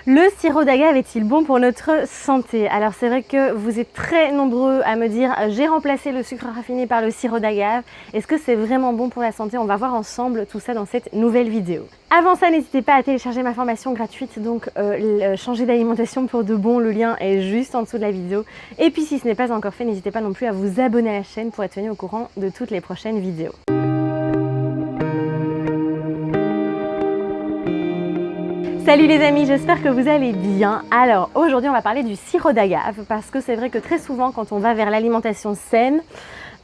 Le sirop d'agave est-il bon pour notre santé? Alors c'est vrai que vous êtes très nombreux à me dire j'ai remplacé le sucre raffiné par le sirop d'agave. Est-ce que c'est vraiment bon pour la santé? On va voir ensemble tout ça dans cette nouvelle vidéo. Avant ça, n'hésitez pas à télécharger ma formation gratuite, donc changer d'alimentation pour de bon. Le lien est juste en dessous de la vidéo. Et puis si ce n'est pas encore fait, n'hésitez pas non plus à vous abonner à la chaîne pour être tenu au courant de toutes les prochaines vidéos. Salut les amis, j'espère que vous allez bien. Alors aujourd'hui on va parler du sirop d'agave parce que c'est vrai que très souvent quand on va vers l'alimentation saine,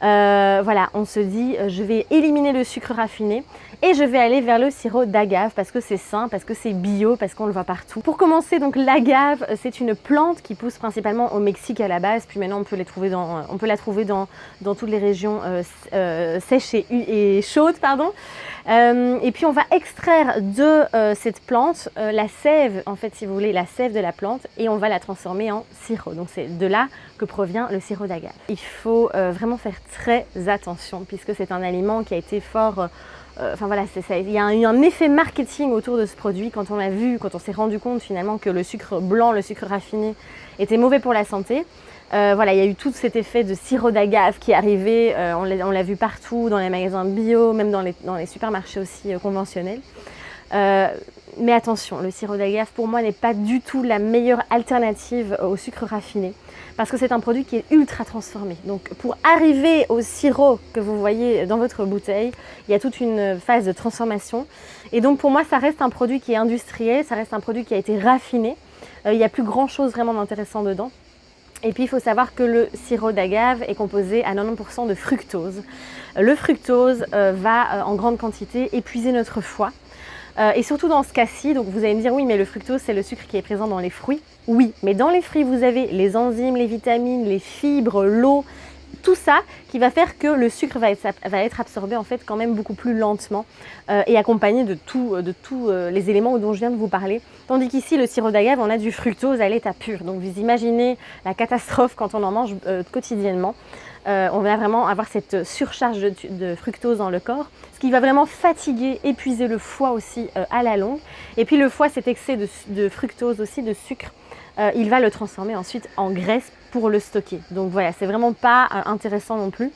voilà, on se dit je vais éliminer le sucre raffiné et je vais aller vers le sirop d'agave parce que c'est sain, parce que c'est bio, parce qu'on le voit partout. Pour commencer, donc l'agave, c'est une plante qui pousse principalement au Mexique à la base, puis maintenant on peut la trouver dans toutes les régions sèches et chaudes, pardon. Et puis on va extraire de cette plante la sève, en fait si vous voulez, la sève de la plante, et on va la transformer en sirop. Donc c'est de là que provient le sirop d'agave. Il faut vraiment faire très attention puisque c'est un aliment qui a été fort... Enfin voilà, il y a eu un effet marketing autour de ce produit quand on l'a vu, quand on s'est rendu compte finalement que le sucre blanc, le sucre raffiné était mauvais pour la santé. Voilà, il y a eu tout cet effet de sirop d'agave qui est arrivé, on l'a vu partout, dans les magasins bio, même dans les supermarchés aussi conventionnels. Mais attention, le sirop d'agave pour moi n'est pas du tout la meilleure alternative au sucre raffiné parce que c'est un produit qui est ultra transformé. Donc pour arriver au sirop que vous voyez dans votre bouteille, il y a toute une phase de transformation. Et donc pour moi, ça reste un produit qui est industriel, ça reste un produit qui a été raffiné. Il n'y a plus grand chose vraiment d'intéressant dedans. Et puis il faut savoir que le sirop d'agave est composé à 90% de fructose. Le fructose va en grande quantité épuiser notre foie. Et surtout dans ce cas-ci, donc vous allez me dire oui mais le fructose c'est le sucre qui est présent dans les fruits. Oui, mais dans les fruits vous avez les enzymes, les vitamines, les fibres, l'eau, tout ça qui va faire que le sucre va être absorbé en fait quand même beaucoup plus lentement et accompagné de tous les éléments dont je viens de vous parler. Tandis qu'ici le sirop d'agave on a du fructose à l'état pur. Donc vous imaginez la catastrophe quand on en mange quotidiennement. On va vraiment avoir cette surcharge de fructose dans le corps, ce qui va vraiment fatiguer, épuiser le foie aussi à la longue. Et puis le foie, cet excès de fructose aussi, de sucre, il va le transformer ensuite en graisse pour le stocker. Donc voilà, c'est vraiment pas intéressant non plus.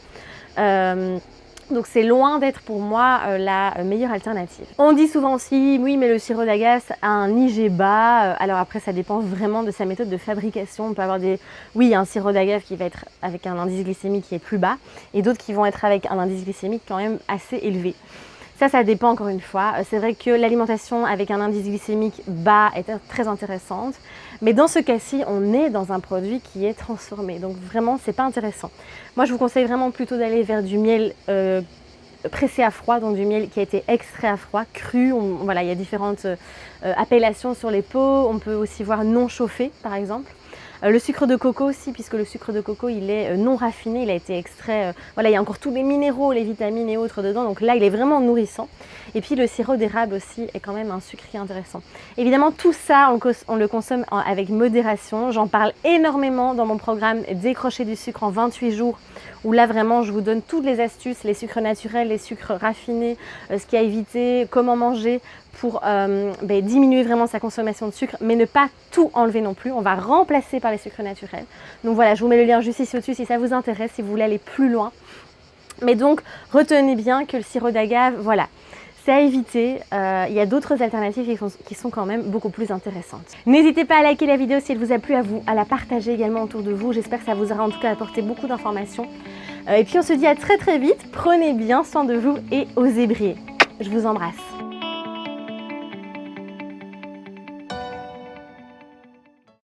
Donc c'est loin d'être pour moi la meilleure alternative. On dit souvent aussi, oui mais le sirop d'agave a un IG bas, alors après ça dépend vraiment de sa méthode de fabrication. On peut avoir un sirop d'agave qui va être avec un indice glycémique qui est plus bas et d'autres qui vont être avec un indice glycémique quand même assez élevé. Ça dépend encore une fois. C'est vrai que l'alimentation avec un indice glycémique bas est très intéressante. Mais dans ce cas-ci, on est dans un produit qui est transformé. Donc vraiment, c'est pas intéressant. Moi, je vous conseille vraiment plutôt d'aller vers du miel pressé à froid, donc du miel qui a été extrait à froid, cru. Voilà, il y a différentes appellations sur les pots. On peut aussi voir non chauffé, par exemple. Le sucre de coco aussi, puisque le sucre de coco il est non raffiné, il a été extrait, voilà, il y a encore tous les minéraux, les vitamines et autres dedans, donc là il est vraiment nourrissant. Et puis le sirop d'érable aussi est quand même un sucre qui est intéressant. Évidemment tout ça on le consomme avec modération, j'en parle énormément dans mon programme Décrocher du sucre en 28 jours, où là vraiment je vous donne toutes les astuces, les sucres naturels, les sucres raffinés, ce qu'il y a à éviter, comment manger pour diminuer vraiment sa consommation de sucre, mais ne pas tout enlever non plus. On va remplacer par les sucres naturels. Donc voilà, je vous mets le lien juste ici au-dessus si ça vous intéresse, si vous voulez aller plus loin. Mais donc, retenez bien que le sirop d'agave, voilà, c'est à éviter. Il y a d'autres alternatives qui sont quand même beaucoup plus intéressantes. N'hésitez pas à liker la vidéo si elle vous a plu, à la partager également autour de vous. J'espère que ça vous aura en tout cas apporté beaucoup d'informations. Et puis on se dit à très vite. Prenez bien soin de vous et osez briller. Je vous embrasse.